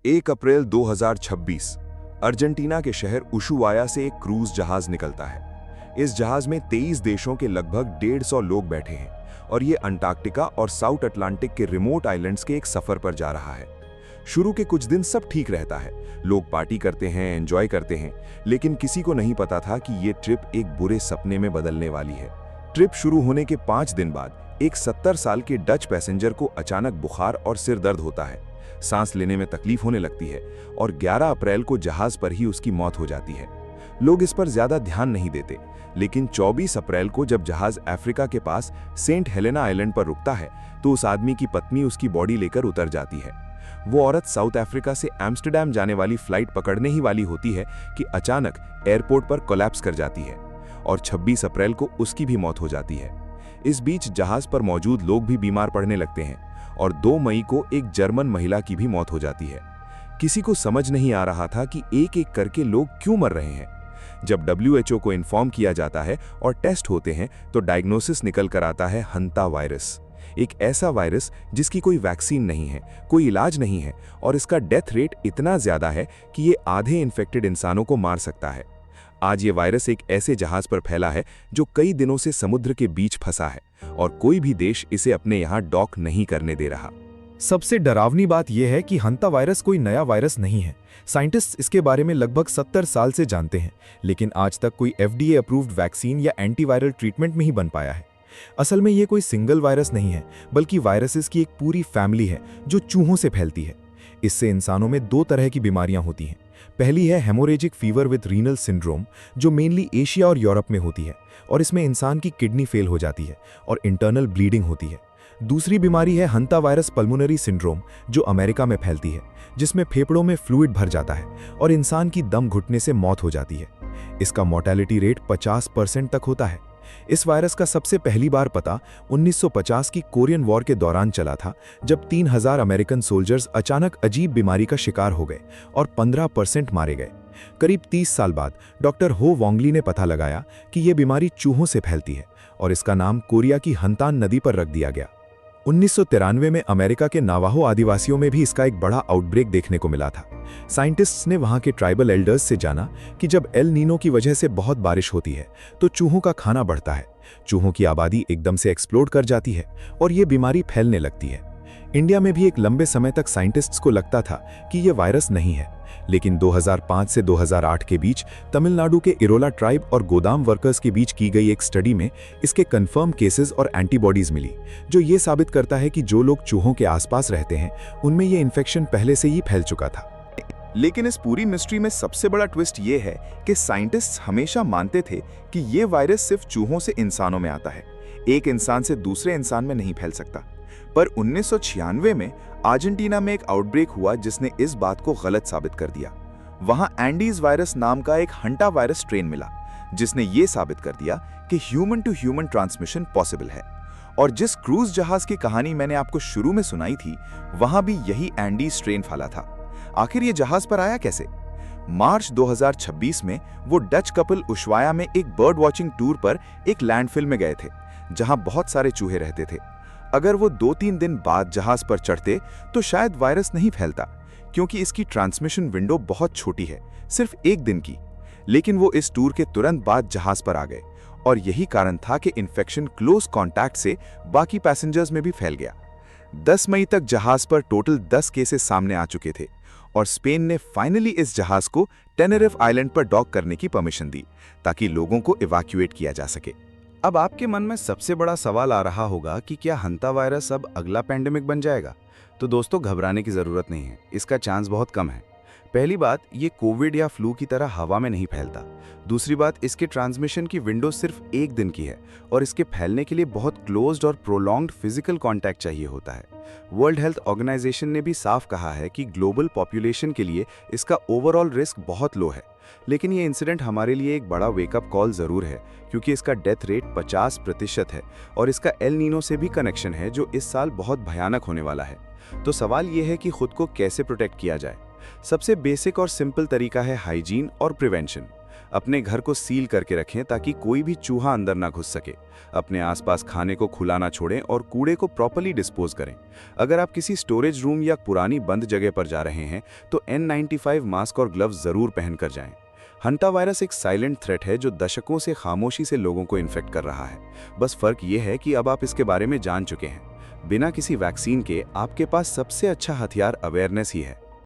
1 अप्रैल 2026 Argentina के शहर Ushuaia से एक क्रूज जहाज निकलता है। इस जहाज में 23 देशों के लगभग 150 लोग बैठे हैं और ये अंटार्कटिका और साउथ अटलांटिक के रिमोट आइलैंड्स के एक सफर पर जा रहा है। शुरू के कुछ दिन सब ठीक रहता है, लोग पार्टी करते हैं, एंजॉय करते हैं, लेकिन किसी को नहीं पता था कि ये ट्रिप एक बुरे सपने में बदलने वाली है। ट्रिप शुरू होने के 5 दिन बाद एक 70 साल के डच पैसेंजर को अचानक बुखार और सिर दर्द होता है, सांस लेने में तकलीफ होने लगती है और 11 अप्रैल को जहाज पर ही उसकी मौत हो जाती है। लोग इस पर ज्यादा ध्यान नहीं देते, लेकिन 24 अप्रैल को जब जहाज अफ्रीका के पास सेंट हेलेना आइलैंड पर रुकता है तो उस आदमी की पत्नी उसकी बॉडी लेकर उतर जाती है। वो औरत साउथ अफ्रीका से एम्स्टर्डम जाने वाली फ्लाइट पकड़ने ही वाली होती है कि अचानक एयरपोर्ट पर कोलैप्स कर जाती है और 26 अप्रैल को उसकी भी मौत हो जाती है। इस बीच जहाज पर मौजूद लोग भी बीमार पड़ने लगते हैं और 2 मई को एक जर्मन महिला की भी मौत हो जाती है। किसी को समझ नहीं आ रहा था कि एक एक करके लोग क्यों मर रहे हैं। जब WHO को इन्फॉर्म किया जाता है और टेस्ट होते हैं तो डायग्नोसिस निकल कर आता है हंता वायरस, एक ऐसा वायरस जिसकी कोई वैक्सीन नहीं है, कोई इलाज नहीं है और इसका डेथ रेट इतना ज्यादा है कि ये आधे इन्फेक्टेड इंसानों को मार सकता है। आज ये वायरस एक ऐसे जहाज पर फैला है जो कई दिनों से समुद्र के बीच फंसा है और कोई भी देश इसे अपने यहाँ डॉक नहीं करने दे रहा। सबसे डरावनी बात यह है कि हंता वायरस कोई नया वायरस नहीं है। साइंटिस्ट्स इसके बारे में लगभग 70 साल से जानते हैं, लेकिन आज तक कोई FDA अप्रूव्ड वैक्सीन या एंटीवायरल ट्रीटमेंट नहीं बन पाया है। असल में ये कोई सिंगल वायरस नहीं है, बल्कि वायरसेस की एक पूरी फैमिली है जो चूहों से फैलती है। इससे इंसानों में 2 तरह की बीमारियां होती हैं। पहली है haemorrhagic fever with renal syndrome, जो मेनली एशिया और यूरोप में होती है और इसमें इंसान की किडनी फेल हो जाती है और इंटरनल ब्लीडिंग होती है। दूसरी बीमारी है हंता वायरस पल्मोनरी सिंड्रोम, जो अमेरिका में फैलती है, जिसमें फेफड़ों में फ्लूइड भर जाता है और इंसान की दम घुटने से मौत हो जाती है। इसका मोर्टेलिटी रेट 50% तक होता है। इस वायरस का सबसे पहली बार पता 1950 की कोरियन वॉर के दौरान चला था, जब 3000 अमेरिकन सोल्जर्स अचानक अजीब बीमारी का शिकार हो गए और 15% मारे गए। करीब 30 साल बाद डॉक्टर हो वोंगली ने पता लगाया कि यह बीमारी चूहों से फैलती है और इसका नाम कोरिया की हंतान नदी पर रख दिया गया। 1993 में अमेरिका के नावाहो आदिवासियों में भी इसका एक बड़ा आउटब्रेक देखने को मिला था। साइंटिस्ट्स ने वहां के ट्राइबल एल्डर्स से जाना कि जब एल नीनो की वजह से बहुत बारिश होती है तो चूहों का खाना बढ़ता है, चूहों की आबादी एकदम से एक्सप्लोड कर जाती है और ये बीमारी फैलने लगती है। इंडिया में भी एक लंबे समय तक साइंटिस्ट्स को लगता था कि यह वायरस नहीं है, लेकिन 2005 से 2008 के बीच तमिलनाडु के इरोला ट्राइब और गोदाम वर्कर्स के बीच की गई एक स्टडी में इसके कंफर्म केसेस और एंटीबॉडीज मिली, जो ये साबित करता है कि जो लोग चूहों के आसपास रहते हैं उनमें ये इन्फेक्शन पहले से ही फैल चुका था। लेकिन इस पूरी मिस्ट्री में सबसे बड़ा ट्विस्ट ये है कि साइंटिस्ट्स हमेशा मानते थे कि ये वायरस सिर्फ चूहों से इंसानों में आता है, एक इंसान से दूसरे इंसान में नहीं फैल सकता। पर 1996 में अर्जेंटीना में एक आउटब्रेक हुआ जिसने इस बात को गलत साबित कर दिया। वहां एंडीज वायरस नाम का एक हंटा वायरस स्ट्रेन मिला, जिसने ये साबित कर दिया कि human to human transmission possible है। और जिस क्रूज जहाज की कहानी मैंने आपको शुरू में सुनाई थी, वहां भी यही एंडीज स्ट्रेन फैला था। आखिर ये जहाज पर आया कैसे? मार्च 2026 में वो डच कपल उशुआया में एक बर्ड वॉचिंग टूर पर एक लैंडफिल में गए थे, जहां बहुत सारे चूहे रहते थे। अगर वो 2-3 दिन बाद जहाज पर चढ़ते तो शायद वायरस नहीं फैलता, क्योंकि इसकी ट्रांसमिशन विंडो बहुत छोटी है, सिर्फ 1 दिन की। लेकिन वो इस टूर के तुरंत बाद जहाज पर आ गए और यही कारण था कि इन्फेक्शन क्लोज कॉन्टैक्ट से बाकी पैसेंजर्स में भी फैल गया। 10 मई तक जहाज पर टोटल 10 केसेस सामने आ चुके थे और स्पेन ने फाइनली इस जहाज को टेनेरिफ आइलैंड पर डॉक करने की परमिशन दी ताकि लोगों को इवैक्यूएट किया जा सके। अब आपके मन में सबसे बड़ा सवाल आ रहा होगा कि क्या हंता वायरस अब अगला पैंडेमिक बन जाएगा? तो दोस्तों, घबराने की जरूरत नहीं है, इसका चांस बहुत कम है। पहली बात, ये कोविड या फ्लू की तरह हवा में नहीं फैलता। दूसरी बात, इसके ट्रांसमिशन की विंडो सिर्फ 1 दिन की है और इसके फैलने के लिए बहुत क्लोज्ड और प्रोलॉन्ग्ड फिजिकल कांटेक्ट चाहिए होता है। वर्ल्ड हेल्थ ऑर्गेनाइजेशन ने भी साफ कहा है कि ग्लोबल पॉपुलेशन के लिए इसका ओवरऑल रिस्क बहुत लो है। लेकिन ये इंसिडेंट हमारे लिए एक बड़ा वेकअप कॉल जरूर है, क्योंकि इसका डेथ रेट 50% है और इसका एल नीनो से भी कनेक्शन है, जो इस साल बहुत भयानक होने वाला है। तो सवाल ये है कि खुद को कैसे प्रोटेक्ट किया जाए। सबसे बेसिक और सिंपल तरीका है हाइजीन और प्रिवेंशन। अपने घर को सील करके रखें ताकि कोई भी चूहा अंदर ना घुस सके। अपने आसपास खाने को खुला ना छोड़ें और कूड़े को प्रॉपर्ली डिस्पोज करें। अगर आप किसी स्टोरेज रूम या पुरानी बंद जगह पर जा रहे हैं तो N95 मास्क और ग्लव्स जरूर पहनकर जाएं। हंटा वायरस एक साइलेंट थ्रेट है जो दशकों से खामोशी से लोगों को इन्फेक्ट कर रहा है। बस फर्क ये है कि अब आप इसके बारे में जान चुके हैं। बिना किसी वैक्सीन के आपके पास सबसे अच्छा हथियार अवेयरनेस ही है।